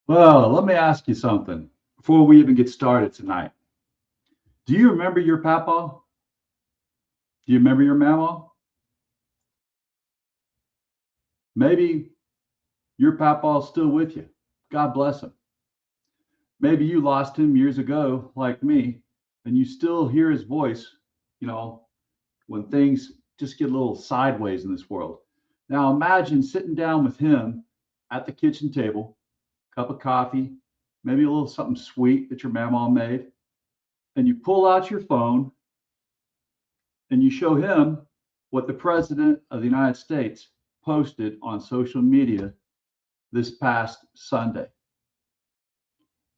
Well, let me ask you something before we even get started tonight. Do you remember your papa? Do you remember your mama? Maybe your papa's still with you. God bless him. Maybe you lost him years ago, like me, and you still hear his voice, when things just get a little sideways in this world. Now imagine sitting down with him at the kitchen table, cup of coffee, maybe a little something sweet that your mama made, and you pull out your phone and you show him what the President of the United States posted on social media this past Sunday.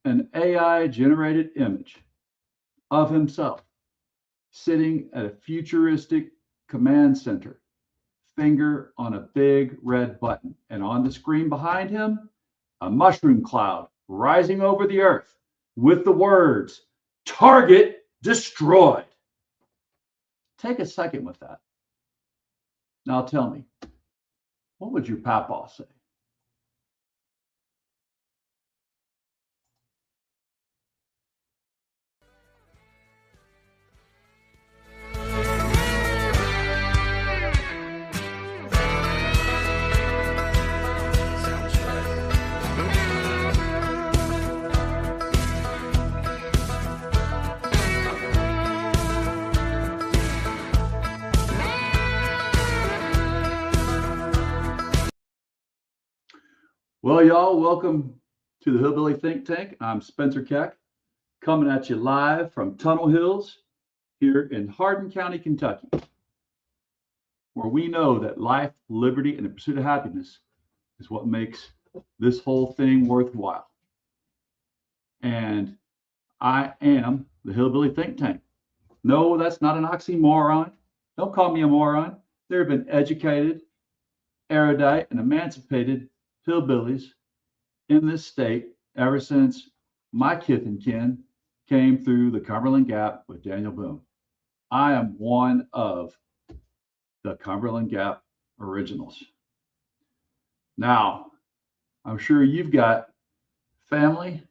An AI generated image of himself sitting at a futuristic command center, finger on a big red button, and on the screen behind him, a mushroom cloud rising over the earth with the words, "Target destroyed." Take a second with that. Now tell me, what would your papa say? Well, y'all, welcome to the Hillbilly Think Tank. I'm Spencer Keck, coming at you live from Tunnel Hills here in Hardin County, Kentucky, where we know that life, liberty, and the pursuit of happiness is what makes this whole thing worthwhile. And I am the Hillbilly Think Tank. No, that's not an oxymoron. Don't call me a moron. There have been educated, erudite, and emancipated hillbillies in this state ever since my kith and kin came through the Cumberland Gap with Daniel Boone. I am one of the Cumberland Gap originals. Now, I'm sure you've got family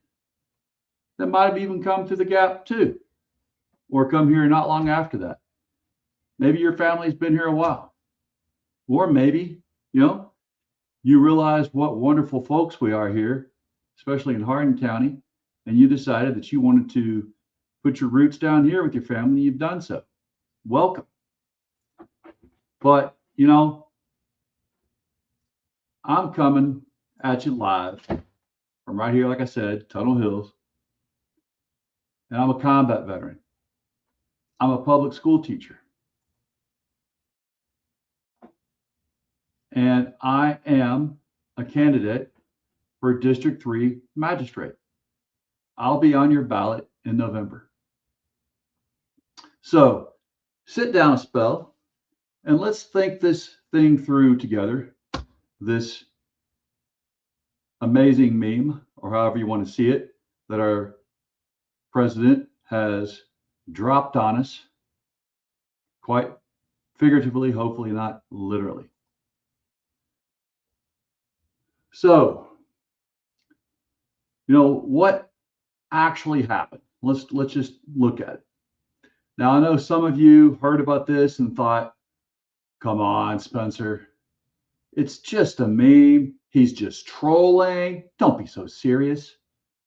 that might have even come to the Gap too, or come here not long after that. Maybe your family's been here a while, or maybe, you realize what wonderful folks we are here, especially in Hardin County, and you decided that you wanted to put your roots down here with your family. You've done so. Welcome. But, I'm coming at you live from right here, like I said, Tunnel Hills. And I'm a combat veteran. I'm a public school teacher. And I am a candidate for District 3 Magistrate. I'll be on your ballot in November. So sit down a spell and let's think this thing through together, this amazing meme, or however you want to see it, that our president has dropped on us, quite figuratively, hopefully not literally. So, what actually happened? Let's just look at it. Now, I know some of you heard about this and thought, come on, Spencer, It's just a meme. He's just trolling. Don't be so serious.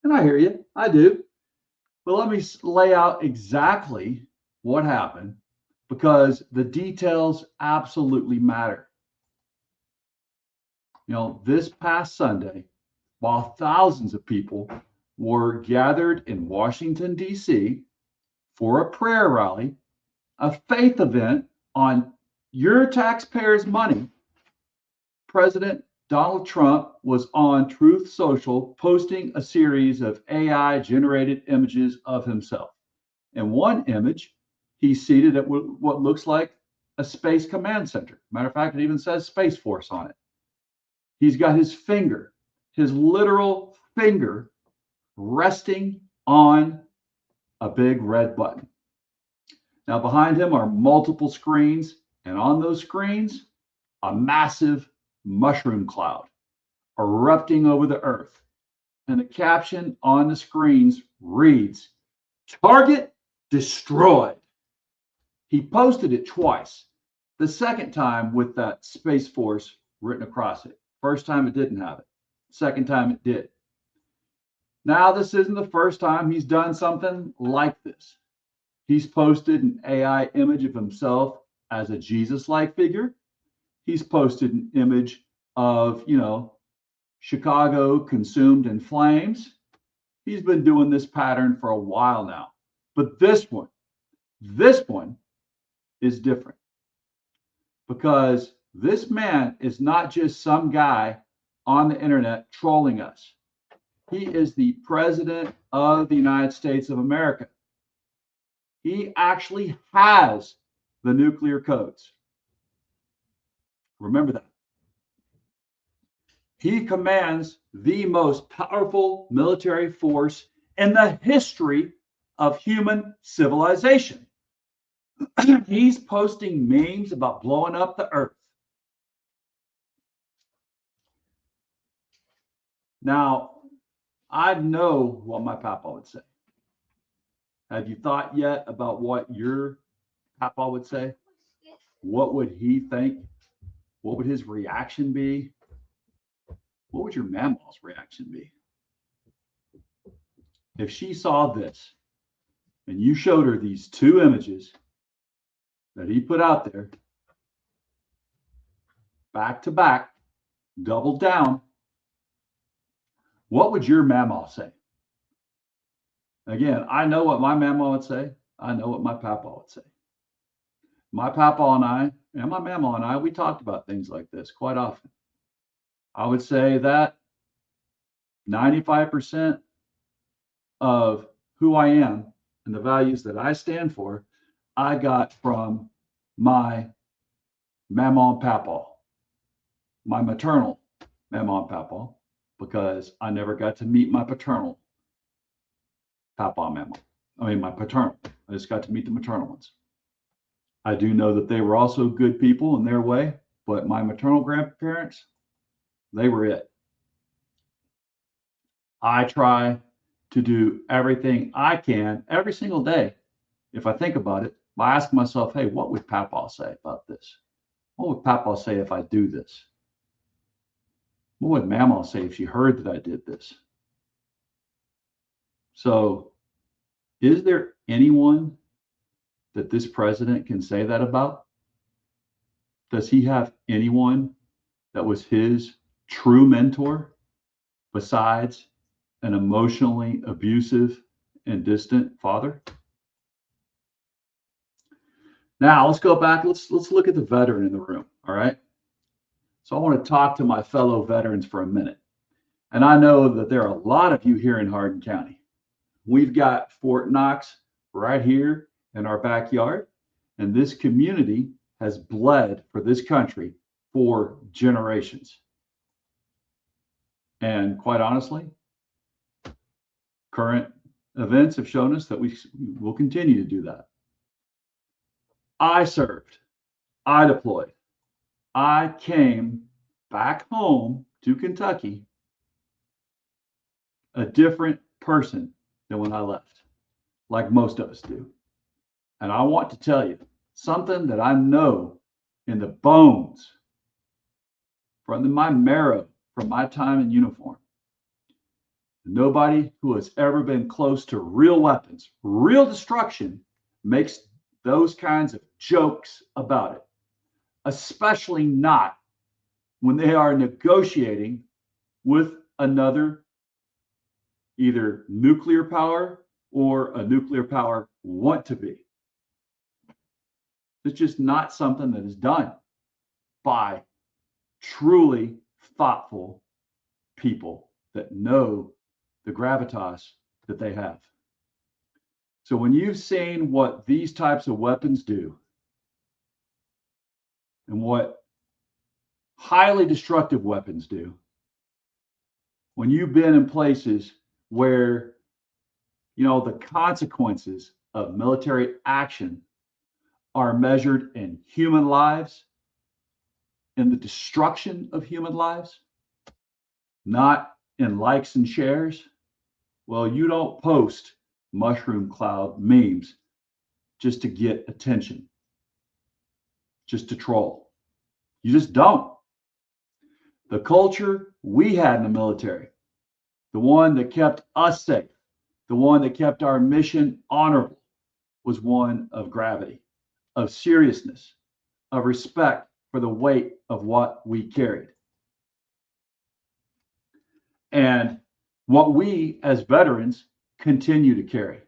And I hear you. I do. But let me lay out exactly what happened because the details absolutely matter. This past Sunday, while thousands of people were gathered in Washington, D.C. for a prayer rally, a faith event on your taxpayers' money, President Donald Trump was on Truth Social posting a series of AI generated images of himself. In one image, he's seated at what looks like a space command center. Matter of fact, it even says Space Force on it. He's got his finger, his literal finger, resting on a big red button. Now, behind him are multiple screens, and on those screens, a massive mushroom cloud erupting over the earth. And the caption on the screens reads, "Target destroyed." He posted it twice. The second time with that Space Force written across it. First time it didn't have it. Second time it did. Now, this isn't the first time he's done something like this. He's posted an AI image of himself as a Jesus-like figure. He's posted an image of, Chicago consumed in flames. He's been doing this pattern for a while now. But this one is different because this man is not just some guy on the internet trolling us. He is the president of the United States of America. He actually has the nuclear codes. Remember that. He commands the most powerful military force in the history of human civilization. He's posting memes about blowing up the earth. Now, I know what my papa would say. Have you thought yet about what your papa would say? What would he think? What would his reaction be? What would your mama's reaction be? If she saw this and you showed her these two images that he put out there, back to back, double down, what would your mama say? Again, I know what my mama would say. I know what my papa would say. My papa and I, and my mama and I, we talked about things like this quite often. I would say that 95% of who I am and the values that I stand for, I got from my mama and papa, my maternal mama and papa, because I never got to meet my paternal papa and mama. My paternal. I just got to meet the maternal ones. I do know that they were also good people in their way, but my maternal grandparents, they were it. I try to do everything I can every single day. If I think about it, I ask myself, hey, what would Papa say about this? What would Papa say if I do this? What would Mama say if she heard that I did this? So, is there anyone that this president can say that about? Does he have anyone that was his true mentor besides an emotionally abusive and distant father? Now let's go back. Let's look at the veteran in the room. All right. So I want to talk to my fellow veterans for a minute. And I know that there are a lot of you here in Hardin County. We've got Fort Knox right here in our backyard. And this community has bled for this country for generations. And quite honestly, current events have shown us that we will continue to do that. I served. I deployed. I came back home to Kentucky a different person than when I left, like most of us do. And I want to tell you something that I know in the bones from my marrow, from my time in uniform. Nobody who has ever been close to real weapons, real destruction, makes those kinds of jokes about it, especially not when they are negotiating with another, either nuclear power or a nuclear power want to be. It's just not something that is done by truly thoughtful people that know the gravitas that they have. So when you've seen what these types of weapons do and what highly destructive weapons do, when you've been in places where, the consequences of military action are measured in human lives, in the destruction of human lives, not in likes and shares, well, you don't post mushroom cloud memes just to get attention, just to troll. You just don't. The culture we had in the military, the one that kept us safe, the one that kept our mission honorable, was one of gravity, of seriousness, of respect for the weight of what we carried. And what we as veterans continue to carry.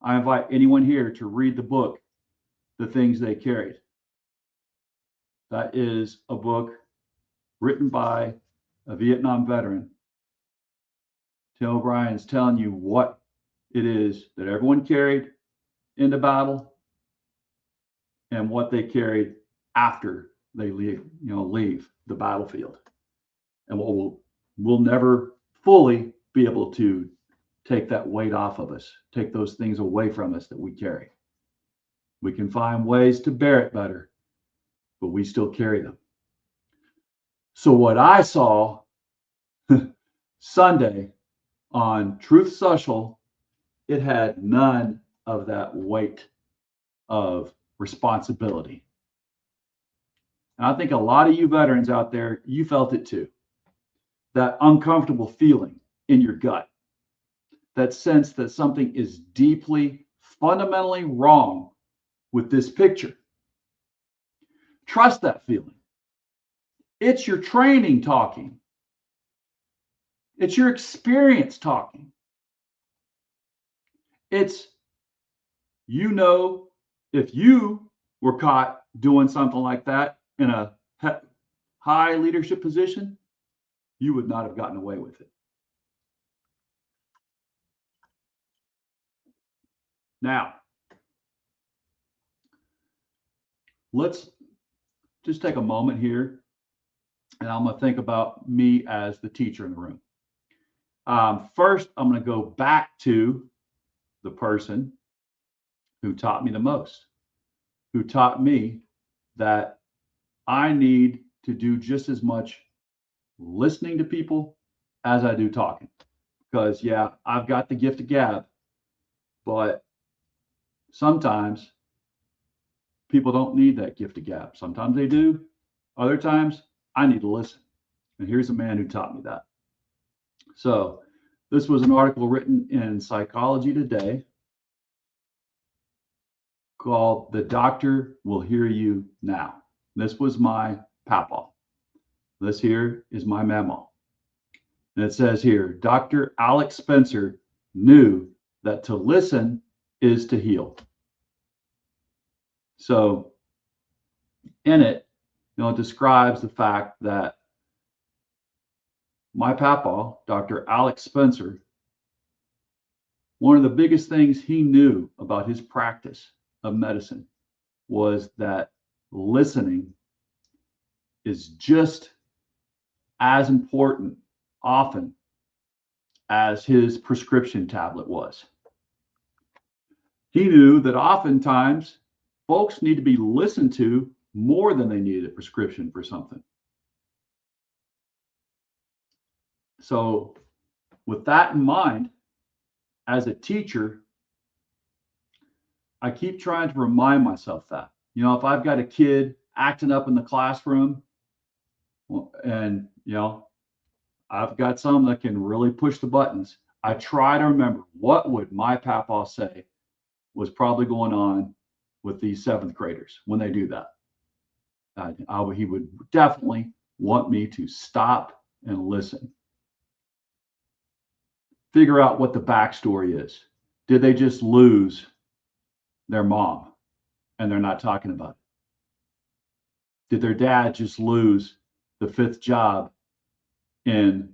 I invite anyone here to read the book, The Things They Carried. That is a book written by a Vietnam veteran. Tim O'Brien is telling you what it is that everyone carried into battle and what they carried after they leave the battlefield. And what we'll never fully be able to take that weight off of us, take those things away from us that we carry. We can find ways to bear it better, but we still carry them. So what I saw Sunday on Truth Social, it had none of that weight of responsibility. And I think a lot of you veterans out there, you felt it too. That uncomfortable feeling in your gut, that sense that something is deeply, fundamentally wrong with this picture. Trust that feeling. It's your training talking. It's your experience talking. It's, if you were caught doing something like that in a high leadership position, you would not have gotten away with it. Now, let's just take a moment here, and I'm going to think about me as the teacher in the room. First, I'm going to go back to the person who taught me the most, who taught me that I need to do just as much listening to people as I do talking. Because, yeah, I've got the gift of gab, but sometimes people don't need that gift of gab. Sometimes they do. Other times, I need to listen. And here's a man who taught me that. So this was an article written in Psychology Today called "The Doctor Will Hear You Now." This was my papaw. This here is my mamaw. And it says here, Dr. Alex Spencer knew that to listen is to heal. So in it, it describes the fact that my papaw, Dr. Alex Spencer, one of the biggest things he knew about his practice of medicine was that listening is just as important often as his prescription tablet was. He knew that oftentimes folks need to be listened to more than they need a prescription for something. So with that in mind, as a teacher, I keep trying to remind myself that, if I've got a kid acting up in the classroom, And, I've got some that can really push the buttons. I try to remember what would my papaw say was probably going on with these seventh graders when they do that. He would definitely want me to stop and listen. Figure out what the backstory is. Did they just lose their mom and they're not talking about it? Did their dad just lose the fifth job in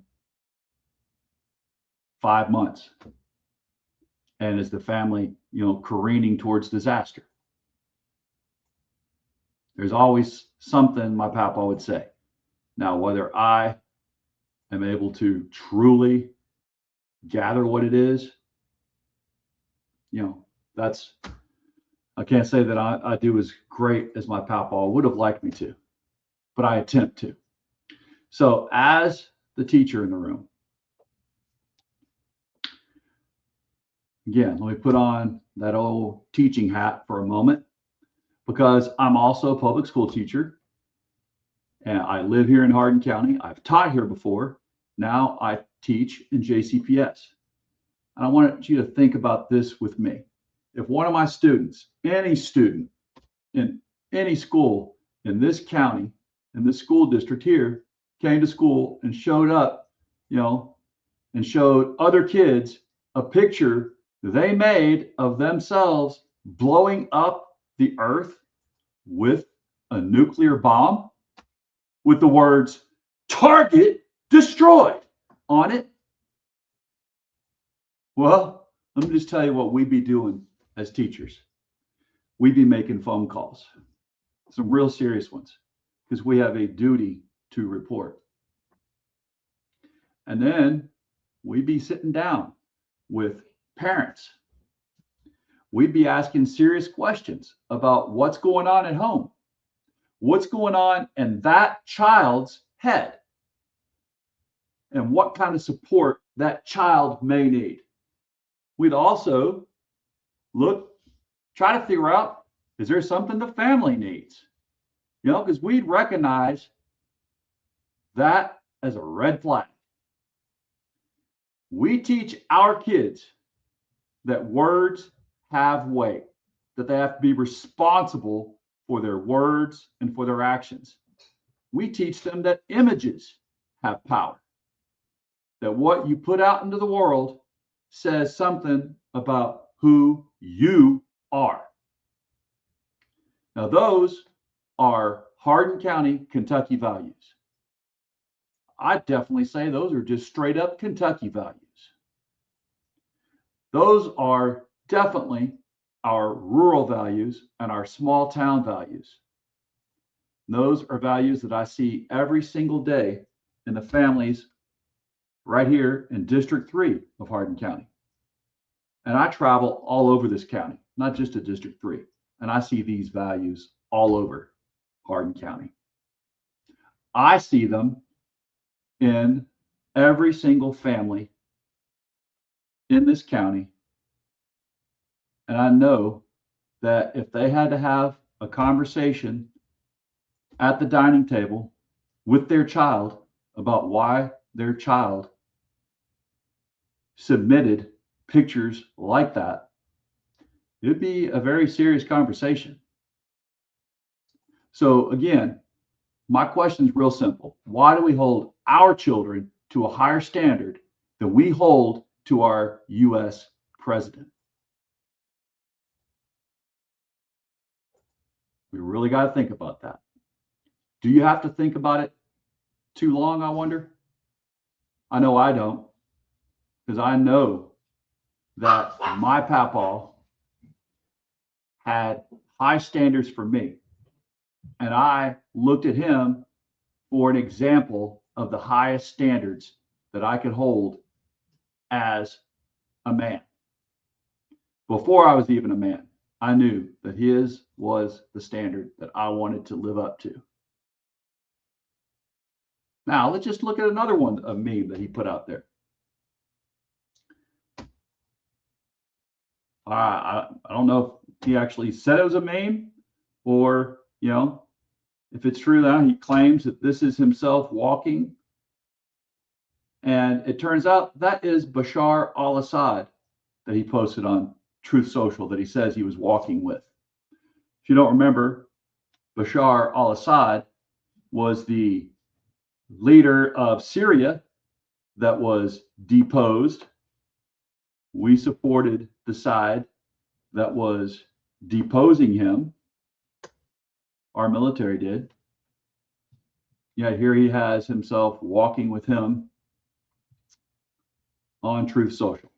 5 months? And is the family, careening towards disaster? There's always something my papa would say. Now, whether I am able to truly gather what it is, that's, I can't say that I do as great as my papa would have liked me to, but I attempt to. So as the teacher in the room, again, let me put on that old teaching hat for a moment, because I'm also a public school teacher and I live here in Hardin County. I've taught here before. Now I teach in JCPS. And I want you to think about this with me. If one of my students, any student in any school in this county, in this school district here, came to school and showed up, and showed other kids a picture they made of themselves blowing up the earth with a nuclear bomb with the words "target destroyed" on it, well, let me just tell you what we'd be doing as teachers. We'd be making phone calls, some real serious ones, because we have a duty to report. And then we'd be sitting down with parents. We'd be asking serious questions about what's going on at home, what's going on in that child's head, and what kind of support that child may need. We'd also try to figure out, is there something the family needs? Because we'd recognize that as a red flag. We teach our kids that words have weight, that they have to be responsible for their words and for their actions. We teach them that images have power, that what you put out into the world says something about who you are. Now, those are Hardin County, Kentucky values. I definitely say those are just straight up Kentucky values. Those are definitely our rural values and our small town values. Those are values that I see every single day in the families right here in District 3 of Hardin County. And I travel all over this county, not just at District 3. And I see these values all over Hardin County. I see them in every single family in this county. And I know that if they had to have a conversation at the dining table with their child about why their child submitted pictures like that, it'd be a very serious conversation. So again, my question is real simple. Why do we hold our children to a higher standard than we hold to our U.S. president? We really got to think about that. Do you have to think about it too long, I wonder? I know I don't, because I know that my papaw had high standards for me. And I looked at him for an example of the highest standards that I could hold as a man. Before I was even a man, I knew that his was the standard that I wanted to live up to. Now, let's just look at another one, a meme that he put out there. I don't know if he actually said it was a meme or, If it's true now, he claims that this is himself walking. And it turns out that is Bashar al-Assad that he posted on Truth Social that he says he was walking with. If you don't remember, Bashar al-Assad was the leader of Syria that was deposed. We supported the side that was deposing him. Our military did. Yeah, here he has himself walking with him on Truth Social.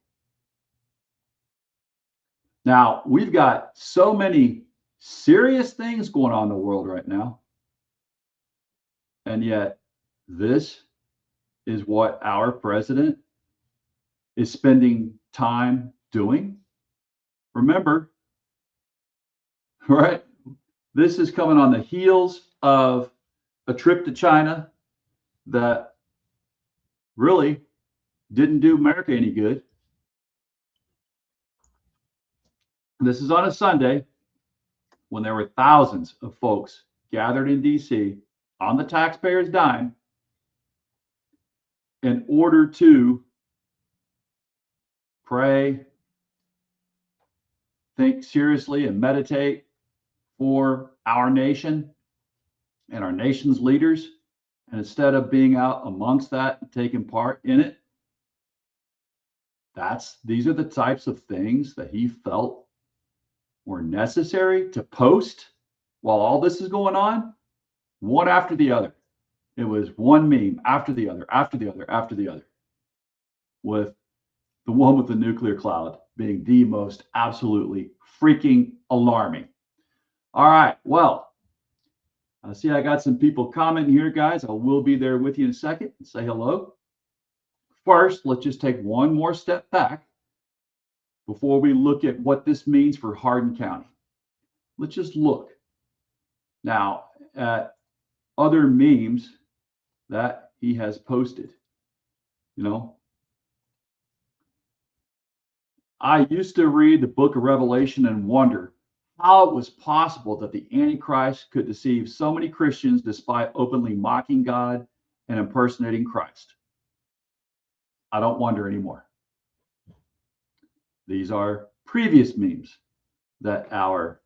Now, we've got so many serious things going on in the world right now. And yet, this is what our president is spending time doing. Remember, right? This is coming on the heels of a trip to China that really didn't do America any good. This is on a Sunday when there were thousands of folks gathered in D.C. on the taxpayers' dime in order to pray, think seriously, and meditate for our nation and our nation's leaders. And instead of being out amongst that and taking part in it, these are the types of things that he felt were necessary to post while all this is going on, one after the other. It was one meme after the other, after the other, after the other, with the one with the nuclear cloud being the most absolutely freaking alarming. All right, well, I see I got some people commenting here, guys. I will be there with you in a second and say hello. First, let's just take one more step back before we look at what this means for Hardin County. Let's just look now at other memes that he has posted. You know, I used to read the book of Revelation and wonder how it was possible that the Antichrist could deceive so many Christians despite openly mocking God and impersonating Christ. I don't wonder anymore. These are previous memes that our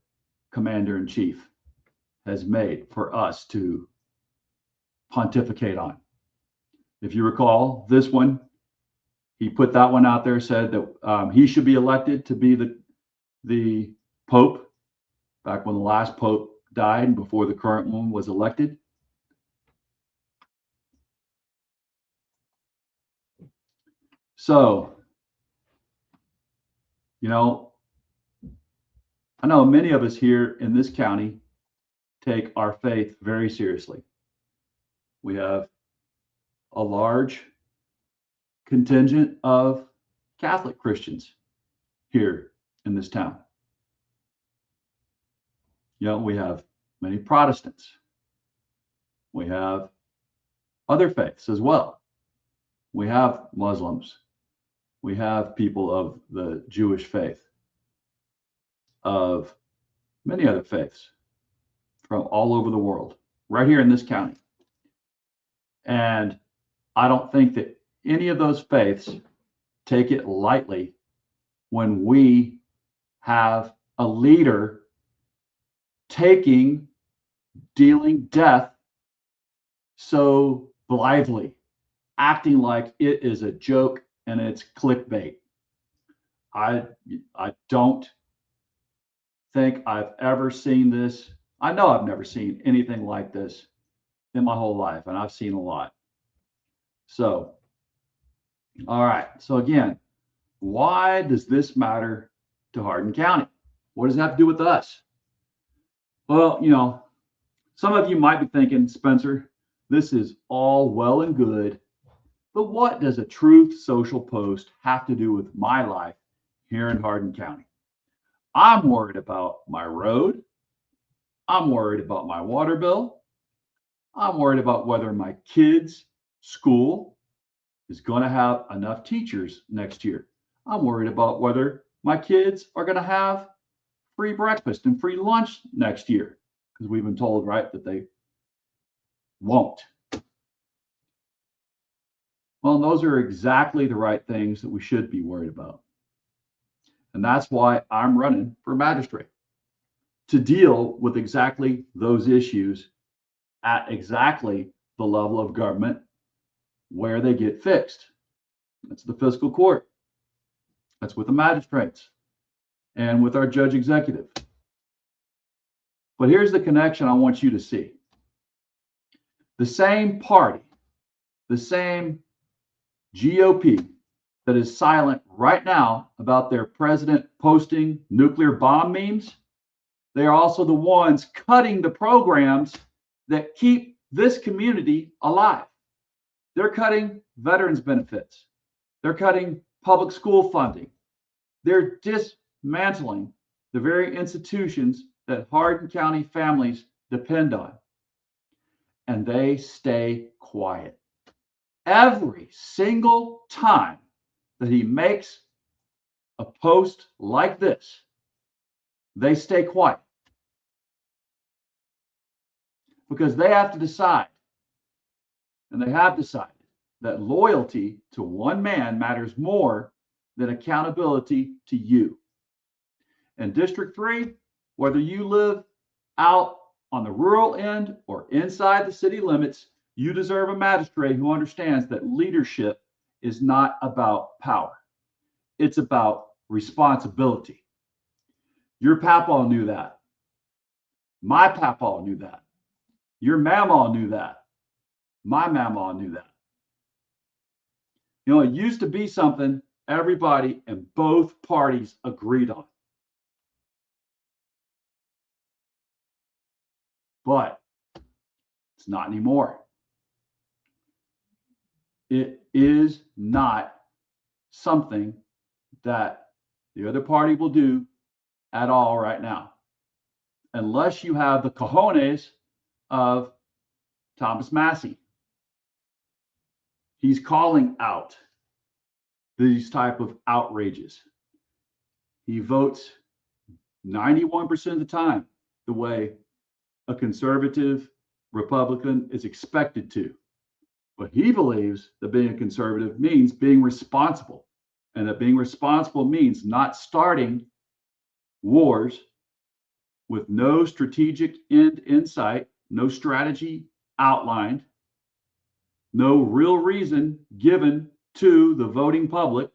commander-in-chief has made for us to pontificate on. If you recall this one, he put that one out there, said that he should be elected to be the Pope back when the last Pope died and before the current one was elected. So, you know, I know many of us here in this county take our faith very seriously. We have a large contingent of Catholic Christians here in this town. You know, we have many Protestants. We have other faiths as well. We have Muslims. We have people of the Jewish faith, of many other faiths from all over the world, right here in this county. And I don't think that any of those faiths take it lightly when we have a leader dealing death so blithely, acting like it is a joke and it's clickbait. I don't think I've ever seen this. I know I've never seen anything like this in my whole life, and I've seen a lot. So, all right. So again, why does this matter to Hardin County? What does it have to do with us? Well, you know, some of you might be thinking, Spencer, this is all well and good, but what does a Truth Social post have to do with my life here in Hardin County? I'm worried about my road. I'm worried about my water bill. I'm worried about whether my kids' school is going to have enough teachers next year. I'm worried about whether my kids are going to have free breakfast and free lunch next year, because we've been told, right, that they won't. Well, those are exactly the right things that we should be worried about. And that's why I'm running for magistrate, to deal with exactly those issues at exactly the level of government where they get fixed. That's the fiscal court. That's with the magistrates and with our judge executive. But here's the connection I want you to see. The same party, the same GOP that is silent right now about their president posting nuclear bomb memes, they are also the ones cutting the programs that keep this community alive. They're cutting veterans benefits. They're cutting public school funding. They're dismantling the very institutions that Hardin County families depend on. And they stay quiet. Every single time that he makes a post like this, they stay quiet. Because they have to decide, and they have decided, that loyalty to one man matters more than accountability to you. In District 3, whether you live out on the rural end or inside the city limits, you deserve a magistrate who understands that leadership is not about power. It's about responsibility. Your papaw knew that. My papaw knew that. Your mamaw knew that. My mamaw knew that. You know, it used to be something everybody in both parties agreed on. But it's not anymore. It is not something that the other party will do at all right now, unless you have the cojones of Thomas Massey. He's calling out these type of outrages. He votes 91% of the time the way a conservative Republican is expected to. But he believes that being a conservative means being responsible, and that being responsible means not starting wars with no strategic end in sight, no strategy outlined, no real reason given to the voting public.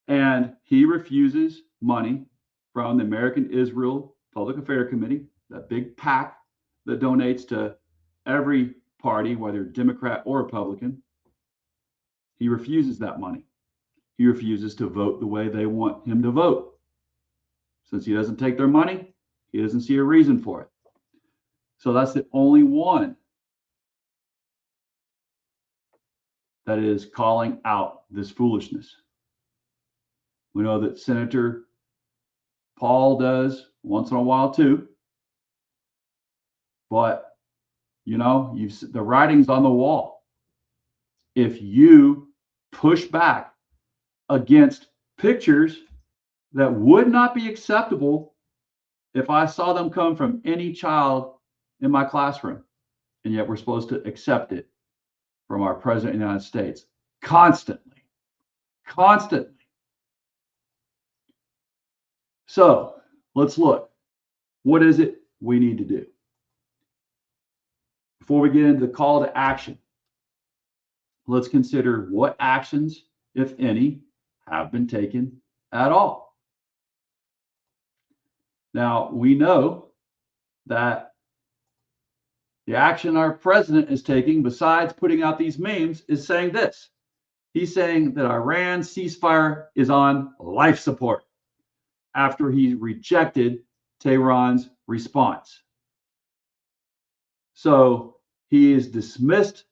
And he refuses money from the American Israel Public Affairs Committee, that big PAC that donates to every party, whether Democrat or Republican. He refuses that money. He refuses to vote the way they want him to vote. Since he doesn't take their money, he doesn't see a reason for it. So that's the only one that is calling out this foolishness. We know that Senator Paul does once in a while too. But, you know, the writing's on the wall. If you push back against pictures that would not be acceptable if I saw them come from any child in my classroom, and yet we're supposed to accept it from our president of the United States constantly. So let's look. What is it we need to do? Before we get into the call to action, let's consider what actions, if any, have been taken at all. Now, we know that the action our president is taking, besides putting out these memes, is saying this. He's saying that Iran's ceasefire is on life support after he rejected Tehran's response. So he has dismissed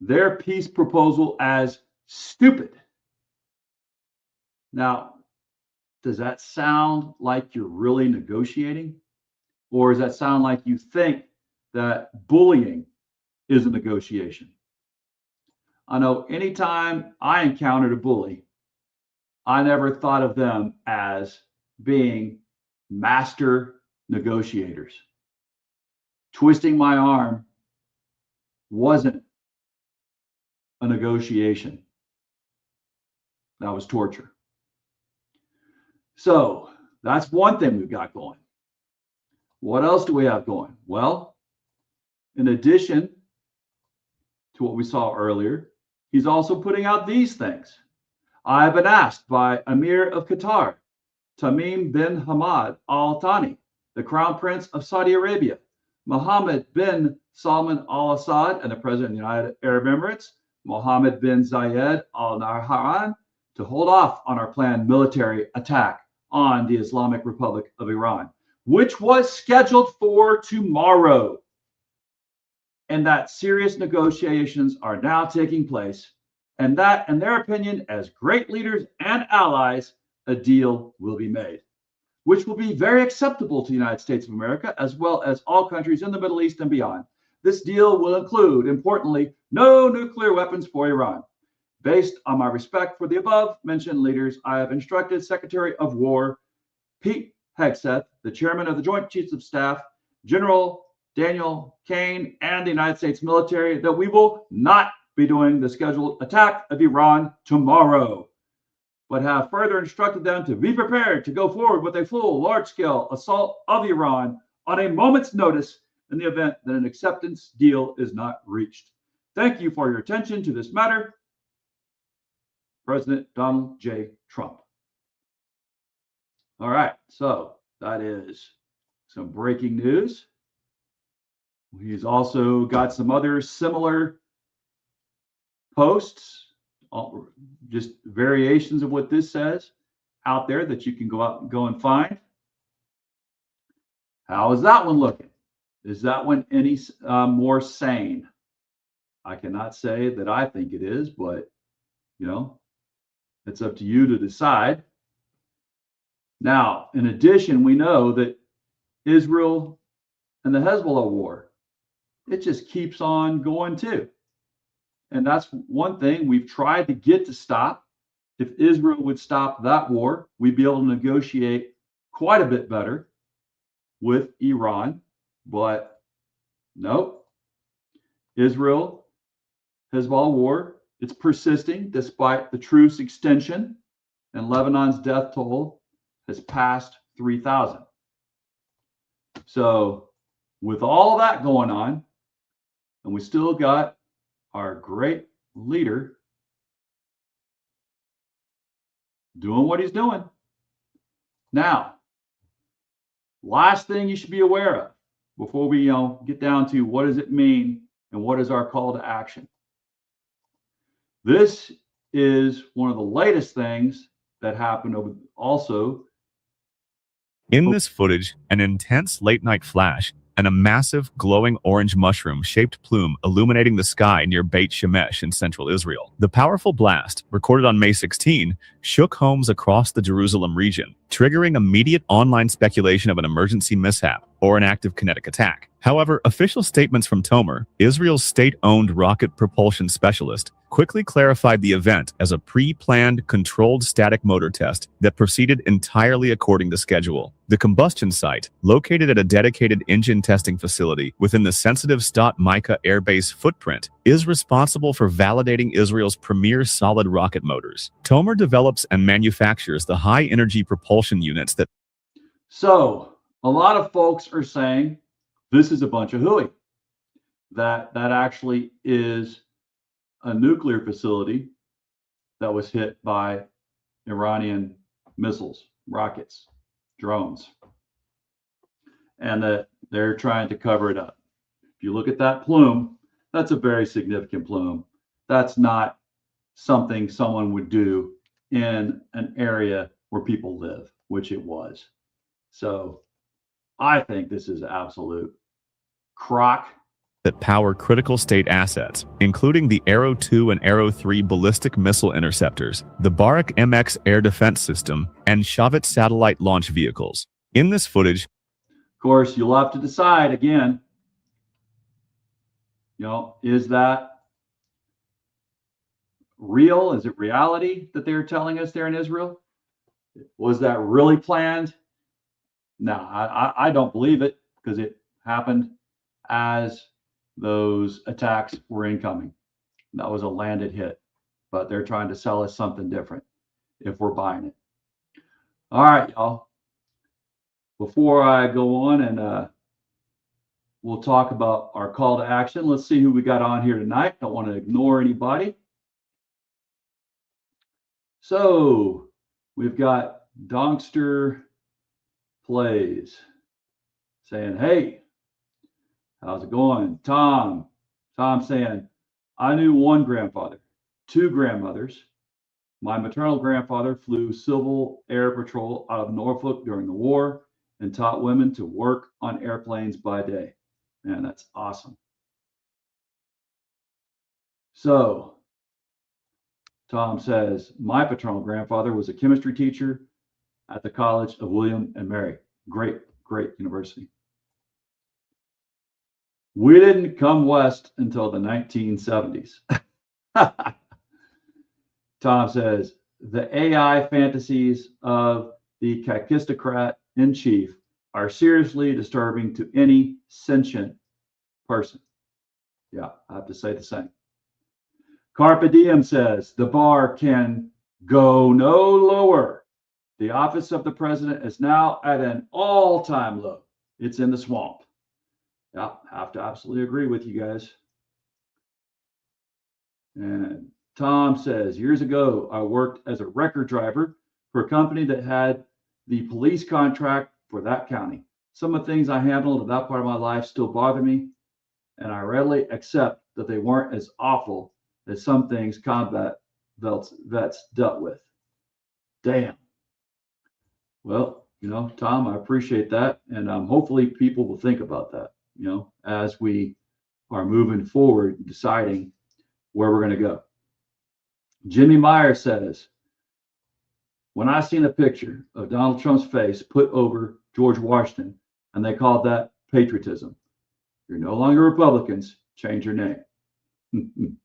their peace proposal as stupid. Now, does that sound like you're really negotiating? Or does that sound like you think that bullying is a negotiation? I know anytime I encountered a bully, I never thought of them as being master negotiators. twisting my arm wasn't a negotiation. That was torture. So that's one thing we've got going. What else do we have going? Well, in addition to what we saw earlier, he's also putting out these things. I have been asked by Emir of Qatar, Tamim bin Hamad Al Thani, the Crown Prince of Saudi Arabia, Mohammed bin Salman Al Assad, and the President of the United Arab Emirates, Mohammed bin Zayed Al Nahyan, to hold off on our planned military attack on the Islamic Republic of Iran, which was scheduled for tomorrow. And that serious negotiations are now taking place, and that, in their opinion, as great leaders and allies, a deal will be made, which will be very acceptable to the United States of America, as well as all countries in the Middle East and beyond. This deal will include, importantly, no nuclear weapons for Iran. Based on my respect for the above-mentioned leaders, I have instructed Secretary of War Pete Hegseth, the Chairman of the Joint Chiefs of Staff, General Daniel Kane, and the United States military that we will not be doing the scheduled attack of Iran tomorrow, but have further instructed them to be prepared to go forward with a full, large-scale assault of Iran on a moment's notice in the event that an acceptance deal is not reached. Thank you for your attention to this matter. President Donald J. Trump. All right, so that is some breaking news. He's also got some other similar posts, just variations of what this says out there that you can go and find. How is that one looking? Is that one any more sane? I cannot say that I think it is, but it's up to you to decide. Now, in addition, we know that Israel and the Hezbollah war, it just keeps on going too. And that's one thing we've tried to get to stop. If Israel would stop that war, we'd be able to negotiate quite a bit better with Iran. But nope. Israel, Hezbollah war, it's persisting despite the truce extension, and Lebanon's death toll has passed 3,000. So with all that going on, and we still got our great leader doing what he's doing. Now, last thing you should be aware of before we get down to what does it mean and what is our call to action. This is one of the latest things that happened also. In this footage, an intense late-night flash and a massive glowing orange mushroom-shaped plume illuminating the sky near Beit Shemesh in central Israel. The powerful blast, recorded on May 16, shook homes across the Jerusalem region, triggering immediate online speculation of an emergency mishap or an active kinetic attack. However, official statements from Tomer, Israel's state-owned rocket propulsion specialist, quickly clarified the event as a pre-planned controlled static motor test that proceeded entirely according to schedule. The combustion site, located at a dedicated engine testing facility within the sensitive Stot Micah Air Base footprint, is responsible for validating Israel's premier solid rocket motors. Tomer develops and manufactures the high-energy propulsion units that... So, a lot of folks are saying this is a bunch of hooey. That actually is a nuclear facility that was hit by Iranian missiles, rockets, drones, and that they're trying to cover it up. If you look at that plume, that's a very significant plume. That's not something someone would do in an area where people live, which it was. So I think this is absolute crock. That power critical state assets, including the Arrow 2 and Arrow 3 ballistic missile interceptors, the Barak MX air defense system, and Shavit satellite launch vehicles. In this footage, of course, you'll have to decide again, is that real? Is it reality that they're telling us there in Israel? Was that really planned? No, I don't believe it, because it happened as those attacks were incoming. That was a landed hit, but they're trying to sell us something different if we're buying it. All right, y'all. Before I go on and we'll talk about our call to action, let's see who we got on here tonight. Don't want to ignore anybody. So we've got Donkster Plays saying, hey, how's it going? Tom saying, I knew one grandfather, two grandmothers. My maternal grandfather flew Civil Air Patrol out of Norfolk during the war and taught women to work on airplanes by day. Man, that's awesome. So Tom says, my paternal grandfather was a chemistry teacher at the College of William and Mary. Great university. We didn't come west until the 1970s. Tom says, the AI fantasies of the kakistocrat in chief are seriously disturbing to any sentient person. Yeah, I have to say the same. Carpe Diem says, the bar can go no lower. The office of the president is now at an all-time low. It's in the swamp. Yeah, I have to absolutely agree with you guys. And Tom says, years ago, I worked as a record driver for a company that had the police contract for that county. Some of the things I handled in that part of my life still bother me, and I readily accept that they weren't as awful as some things combat vets dealt with. Damn. Well, Tom, I appreciate that. And hopefully people will think about that, as we are moving forward, deciding where we're going to go. Jimmy Meyer says, when I seen a picture of Donald Trump's face put over George Washington, and they called that patriotism. You're no longer Republicans, change your name.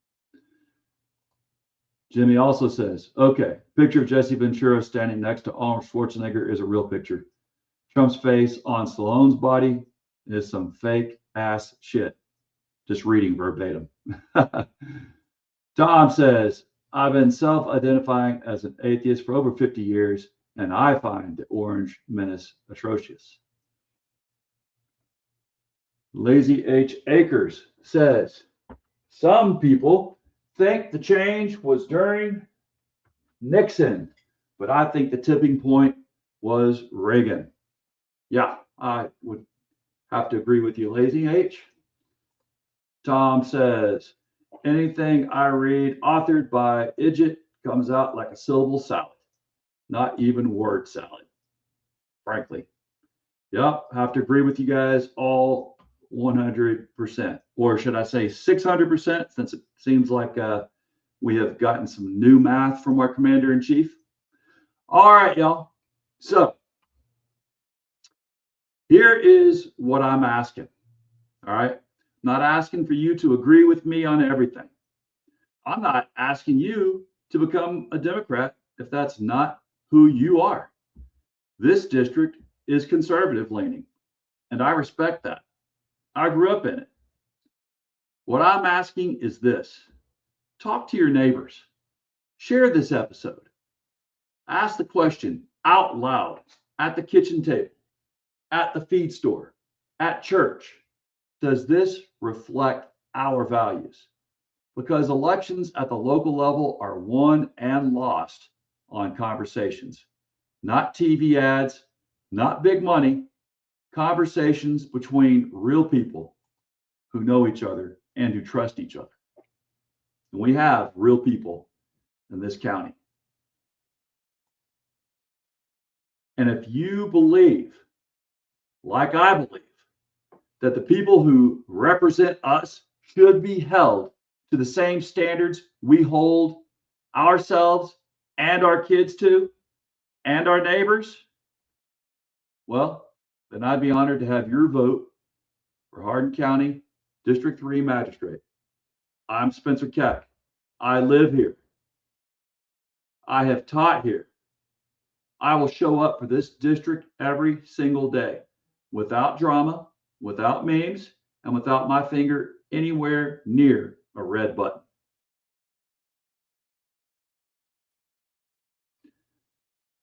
Jimmy also says, okay, picture of Jesse Ventura standing next to Arnold Schwarzenegger is a real picture. Trump's face on Stallone's body is some fake ass shit. Just reading verbatim. Tom says, I've been self-identifying as an atheist for over 50 years, and I find the Orange Menace atrocious. Lazy H. Akers says, some people think the change was during Nixon, but I think the tipping point was Reagan. Yeah, I would have to agree with you, Lazy H. Tom says, anything I read authored by Idjit comes out like a syllable salad, not even word salad, frankly. Yep, have to agree with you guys all 100%, or should I say 600%, since it seems like we have gotten some new math from our commander-in-chief. All right, y'all. So here is what I'm asking. All right. Not asking for you to agree with me on everything. I'm not asking you to become a Democrat if that's not who you are. This district is conservative leaning, and I respect that. I grew up in it. What I'm asking is this. Talk to your neighbors. Share this episode. Ask the question out loud at the kitchen table, at the feed store, at church. Does this reflect our values? Because elections at the local level are won and lost on conversations, not TV ads, not big money, conversations between real people who know each other and who trust each other. And we have real people in this county. And if you believe, like I believe, that the people who represent us should be held to the same standards we hold ourselves and our kids to, and our neighbors, well, then I'd be honored to have your vote for Hardin County District 3 Magistrate. I'm Spencer Keck. I live here. I have taught here. I will show up for this district every single day, without drama, without memes, and without my finger anywhere near a red button.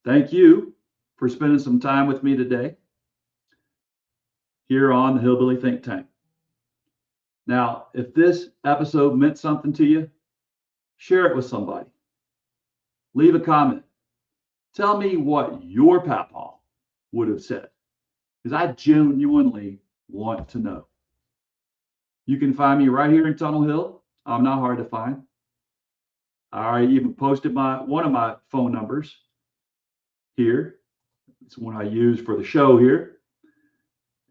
Thank you for spending some time with me today here on the Hillbilly Think Tank. Now, if this episode meant something to you, share it with somebody. Leave a comment. Tell me what your papa would have said, because I genuinely want to know. You can find me right here in Tunnel Hill. I'm not hard to find. I even posted one of my phone numbers here. It's one I use for the show here.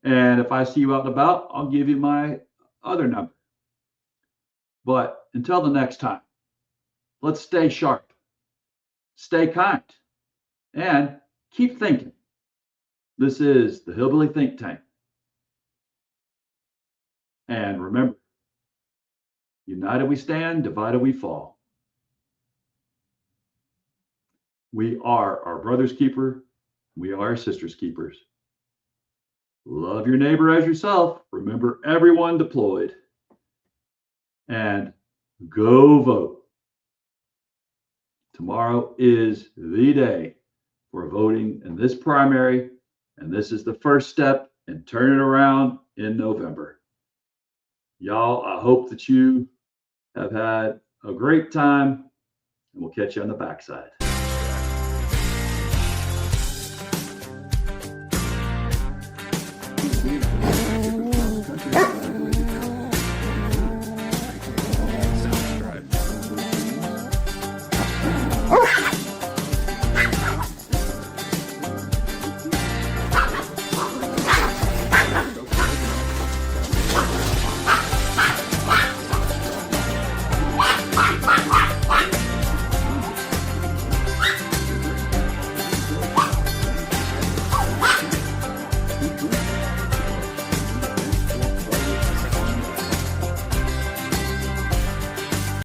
And if I see you out and about, I'll give you my other number. But until the next time, let's stay sharp, stay kind, and keep thinking. This is the Hillbilly Think Tank. And remember, united we stand, divided we fall. We are our brother's keeper. We are our sister's keepers. Love your neighbor as yourself. Remember everyone deployed. And go vote. Tomorrow is the day for voting in this primary. And this is the first step in turning around in November. Y'all, I hope that you have had a great time, and we'll catch you on the backside.